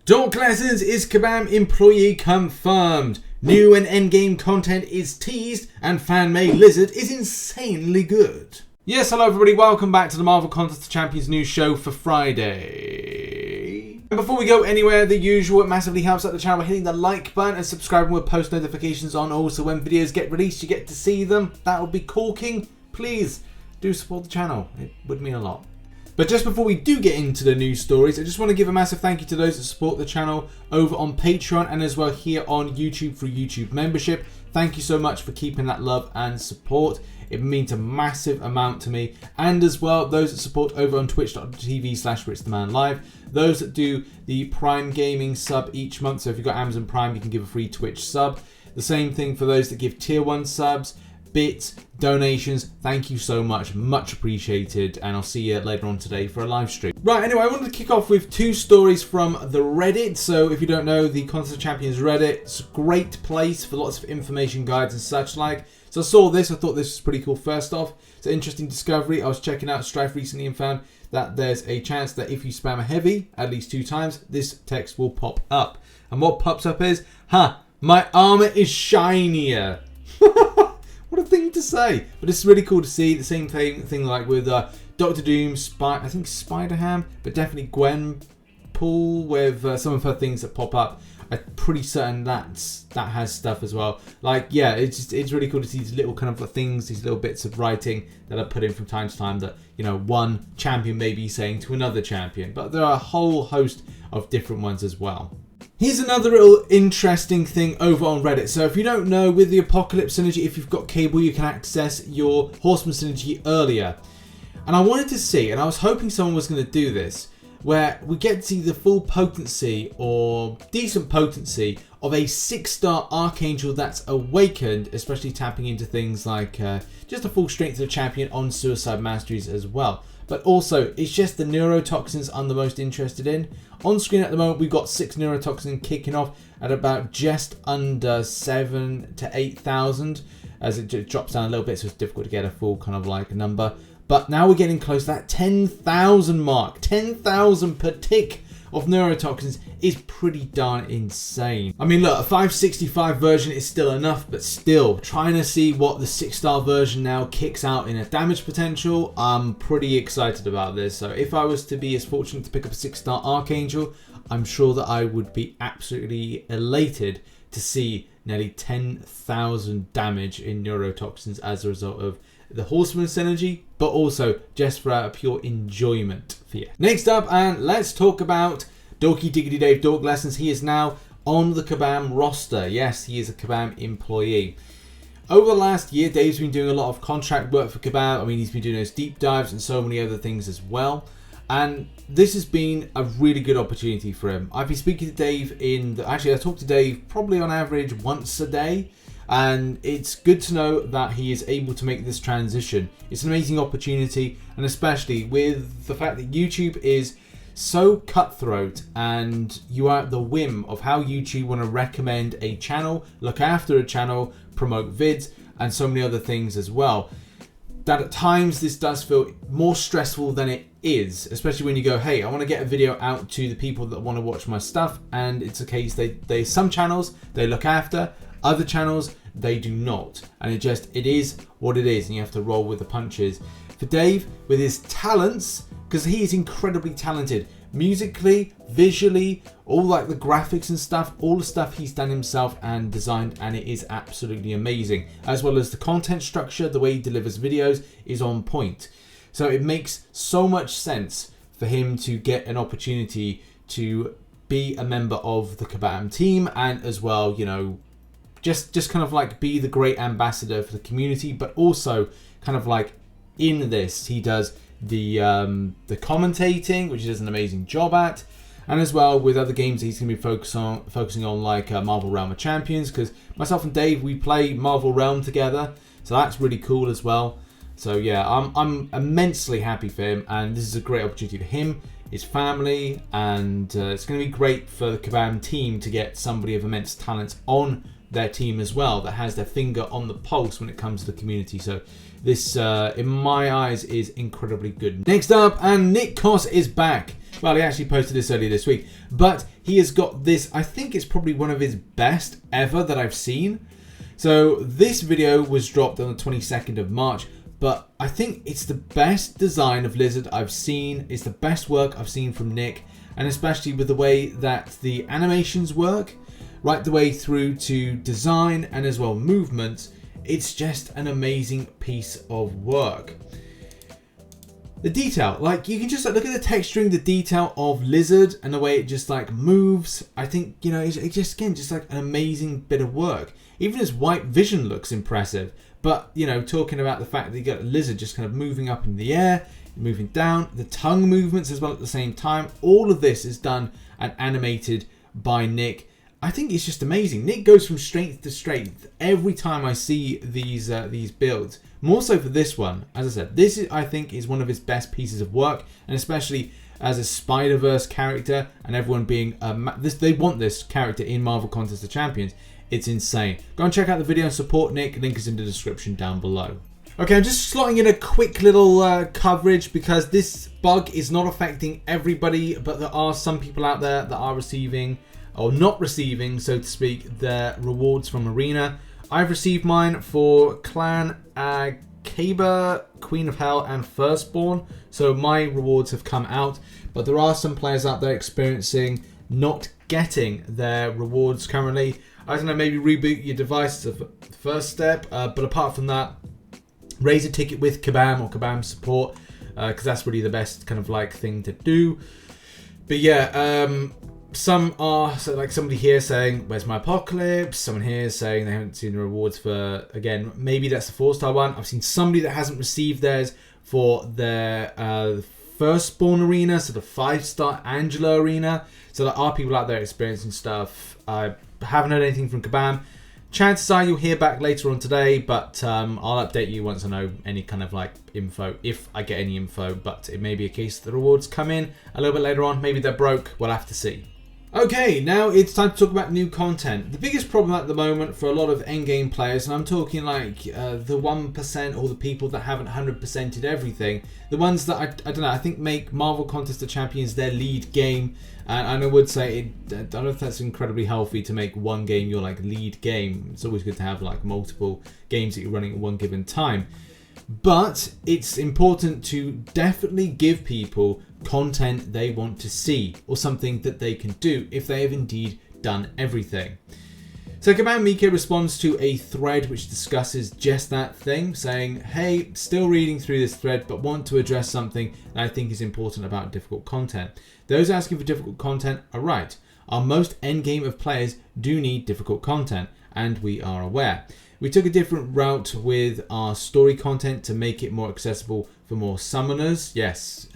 Dork Lessons is Kabam employee confirmed. New and endgame content is teased, and fan-made lizard is insanely good. Yes, hello everybody, welcome back to the Marvel Contest of Champions news show for Friday. And before we go anywhere, the usual, it massively helps out the channel by hitting the like button and subscribing with post notifications on. Also, when videos get released, you get to see them. That would be corking. Please do support the channel, it would mean a lot. But just before we do get into the news stories, I just want to give a massive thank you to those that support the channel over on Patreon and as well here on YouTube through YouTube membership. Thank you so much for keeping that love and support. It means a massive amount to me. And as well, those that support over on twitch.tv/RichTheMan live. Those that do the Prime Gaming sub each month. So if you've got Amazon Prime, you can give a free Twitch sub. The same thing for those that give tier 1 subs. Bits, donations, thank you so much appreciated, and I'll see you later on today for a live stream. Right, anyway, I wanted to kick off with two stories from the Reddit. So if you don't know, the Contest of Champions Reddit, it's a great place for lots of information guides and such like. So I saw this, I thought this was pretty cool. First off, it's an interesting discovery. I was checking out Stryfe recently and found that there's a chance that if you spam a heavy at least 2 times, this text will pop up. And what pops up is, my armor is shinier. What a thing to say. But it's really cool to see. The same thing like with Doctor Doom, I think Spider-Ham, but definitely Gwenpool with some of her things that pop up. I'm pretty certain that has stuff as well. Like, yeah, it's really cool to see these little kind of things, these little bits of writing that are put in from time to time that, you know, one champion may be saying to another champion. But there are a whole host of different ones as well. Here's another little interesting thing over on Reddit. So if you don't know, with the Apocalypse synergy, if you've got cable, you can access your Horseman synergy earlier. And I wanted to see, and I was hoping someone was going to do this, where we get to see the full potency or decent potency of a 6-star Archangel that's awakened, especially tapping into things like just the full strength of the champion on Suicide Masteries as well. But also, it's just the neurotoxins I'm the most interested in. On screen at the moment, we've got 6 neurotoxins kicking off at about just under 7,000 to 8,000. As it drops down a little bit, so it's difficult to get a full kind of like number. But now we're getting close to that 10,000 mark. 10,000 per tick of neurotoxins is pretty darn insane. I mean, look, a 565 version is still enough, but still, trying to see what the 6-star version now kicks out in a damage potential, I'm pretty excited about this. So if I was to be as fortunate to pick up a 6-star Archangel, I'm sure that I would be absolutely elated to see nearly 10,000 damage in neurotoxins as a result of the Horseman synergy, but also just for a pure enjoyment for you. Next up, and let's talk about Dorky Diggity Dave Dork Lessons. He is now on the Kabam roster. Yes, he is a Kabam employee. Over the last year, Dave's been doing a lot of contract work for Kabam. I mean, he's been doing those deep dives and so many other things as well. And this has been a really good opportunity for him. I've been speaking to Dave actually I talk to Dave probably on average once a day. And it's good to know that he is able to make this transition. It's an amazing opportunity, and especially with the fact that YouTube is so cutthroat and you are at the whim of how YouTube want to recommend a channel, look after a channel, promote vids, and so many other things as well. That at times this does feel more stressful than it is, especially when you go, hey, I want to get a video out to the people that want to watch my stuff, and it's a case they some channels they look after, other channels they do not, and it is what it is, and you have to roll with the punches. For Dave, with his talents, because he is incredibly talented musically, visually, all like the graphics and stuff, all the stuff he's done himself and designed, and it is absolutely amazing, as well as the content structure, the way he delivers videos is on point. So it makes so much sense for him to get an opportunity to be a member of the Kabam team, and as well, you know, just kind of like be the great ambassador for the community, but also kind of like in this, he does the commentating, which he does an amazing job at, and as well with other games he's going to be focusing on like Marvel Realm of Champions, because myself and Dave, we play Marvel Realm together, so that's really cool as well. So yeah, I'm immensely happy for him, and this is a great opportunity for him, his family, and it's going to be great for the Kabam team to get somebody of immense talent on their team as well, that has their finger on the pulse when it comes to the community. So this, in my eyes, is incredibly good. Next up, and Nick Koss is back. Well, he actually posted this earlier this week. But he has got this, I think it's probably one of his best ever that I've seen. So this video was dropped on the 22nd of March. But I think it's the best design of Lizard I've seen. It's the best work I've seen from Nick. And especially with the way that the animations work, right the way through to design and as well movements. It's just an amazing piece of work. The detail, like you can just look at the texturing, the detail of Lizard and the way it just like moves. I think, you know, it's just, again, just like an amazing bit of work. Even his white vision looks impressive. But, you know, talking about the fact that you got a Lizard just kind of moving up in the air, moving down, the tongue movements as well at the same time. All of this is done and animated by Nick. I think it's just amazing. Nick goes from strength to strength every time I see these builds. More so for this one. As I said, this is, I think, is one of his best pieces of work, and especially as a Spider-Verse character and everyone being they want this character in Marvel Contest of Champions. It's insane. Go and check out the video and support Nick. Link is in the description down below. Okay, I'm just slotting in a quick little coverage because this bug is not affecting everybody, but there are some people out there that are receiving, or not receiving, so to speak, their rewards from Arena. I've received mine for Clan Kaba, Queen of Hell, and Firstborn, so my rewards have come out, but there are some players out there experiencing not getting their rewards currently. I don't know, maybe reboot your device is the first step, but apart from that, raise a ticket with Kabam or Kabam support, because that's really the best kind of like thing to do. But yeah, some are, so like somebody here saying, where's my Apocalypse? Someone here saying they haven't seen the rewards for, again, maybe that's the 4-star one. I've seen somebody that hasn't received theirs for their Firstborn Arena, so the 5-star Angela Arena. So there are people out there experiencing stuff. I haven't heard anything from Kabam. Chances are you'll hear back later on today, but I'll update you once I know any kind of like info, if I get any info. But it may be a case that the rewards come in a little bit later on. Maybe they're broke. We'll have to see. Okay, now it's time to talk about new content. The biggest problem at the moment for a lot of endgame players, and I'm talking like the 1% or the people that haven't 100%ed everything, the ones that, I don't know, I think make Marvel Contest of Champions their lead game. And I would say, I don't know if that's incredibly healthy to make one game your like lead game. It's always good to have like multiple games that you're running at one given time. But it's important to definitely give people content they want to see, or something that they can do if they have indeed done everything. So Kabam Mika responds to a thread which discusses just that thing, saying, hey, still reading through this thread, but want to address something that I think is important about difficult content. Those asking for difficult content are right. Our most endgame of players do need difficult content, and we are aware. We took a different route with our story content to make it more accessible for more summoners. Yes,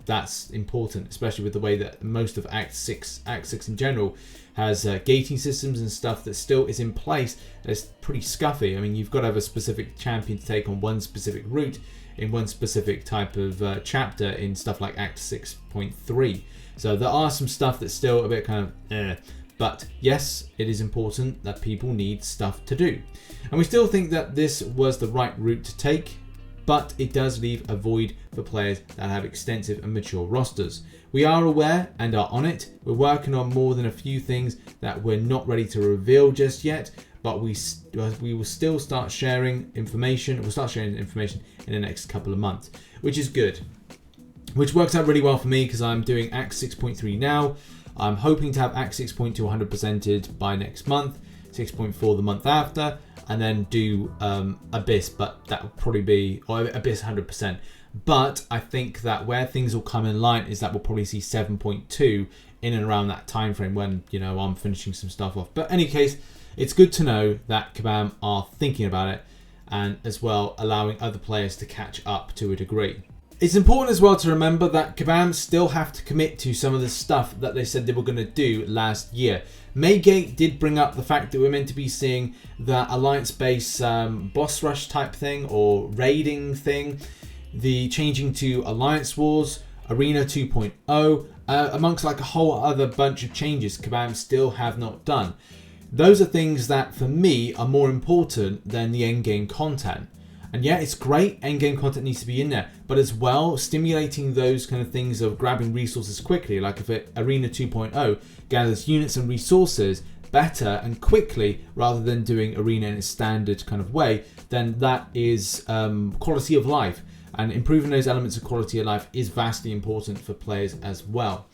that's important, especially with the way that most of Act 6 in general has gating systems and stuff that still is in place. That's pretty scuffy. I mean, you've got to have a specific champion to take on one specific route in one specific type of chapter in stuff like Act 6.3. So there are some stuff that's still a bit kind of but yes, it is important that people need stuff to do. And we still think that this was the right route to take, but it does leave a void for players that have extensive and mature rosters. We are aware and are on it. We're working on more than a few things that we're not ready to reveal just yet, but we will still start sharing information. We'll start sharing information in the next couple of months, which is good. Which works out really well for me because I'm doing Act 6.3 now. I'm hoping to have Act 6.2 100%ed by next month, 6.4 the month after, and then do Abyss, but that will probably be, or Abyss 100%. But I think that where things will come in line is that we'll probably see 7.2 in and around that time frame when, you know, I'm finishing some stuff off. But in any case, it's good to know that Kabam are thinking about it and as well allowing other players to catch up to a degree. It's important as well to remember that Kabam still have to commit to some of the stuff that they said they were going to do last year. Maygate did bring up the fact that we're meant to be seeing the Alliance-based boss rush type thing or raiding thing, the changing to Alliance Wars, Arena 2.0, amongst like a whole other bunch of changes Kabam still have not done. Those are things that for me are more important than the endgame content. And yeah, it's great, endgame content needs to be in there, but as well, stimulating those kind of things of grabbing resources quickly, like if Arena 2.0 gathers units and resources better and quickly, rather than doing Arena in a standard kind of way, then that is quality of life. And improving those elements of quality of life is vastly important for players as well.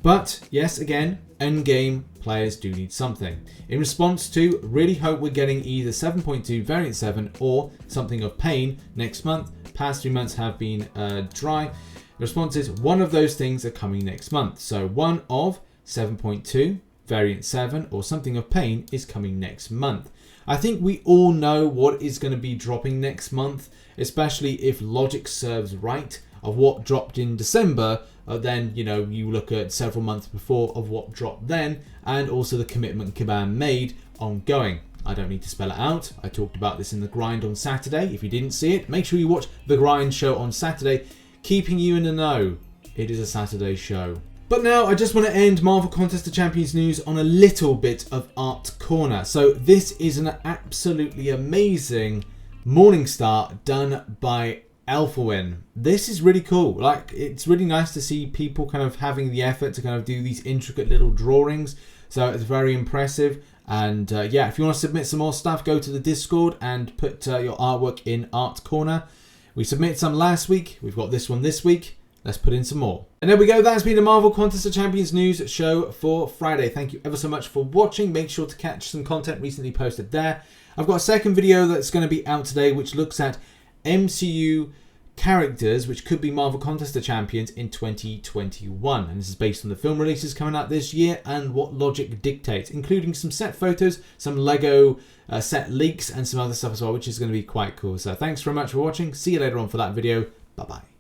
But yes, again, endgame players do need something. In response to, really hope we're getting either 7.2 Variant 7 or something of pain next month. Past 3 months have been dry. The response is one of those things are coming next month. So one of 7.2, Variant 7 or something of pain is coming next month. I think we all know what is going to be dropping next month, especially if logic serves right of what dropped in December. Then, you know, you look at several months before of what dropped then, and also the commitment Kabam made ongoing. I don't need to spell it out. I talked about this in the grind on Saturday. If you didn't see it, make sure you watch the grind show on Saturday, keeping you in the know. It is a Saturday show. But now I just want to end Marvel Contest of Champions news on a little bit of Art Corner. So this is an absolutely amazing Morning Star done by Alphawin. This is really cool. Like, it's really nice to see people kind of having the effort to kind of do these intricate little drawings. So it's very impressive. And yeah, if you want to submit some more stuff, go to the Discord and put your artwork in Art Corner. We submitted some last week. We've got this one this week. Let's put in some more. And there we go. That's been the Marvel Contest of Champions news show for Friday. Thank you ever so much for watching. Make sure to catch some content recently posted there. I've got a second video that's going to be out today, which looks at MCU characters which could be Marvel Contest of Champions in 2021, and this is based on the film releases coming out this year and what logic dictates, including some set photos, some Lego set leaks and some other stuff as well, which is going to be quite cool. So thanks very much for watching. See you later on for that video. Bye bye.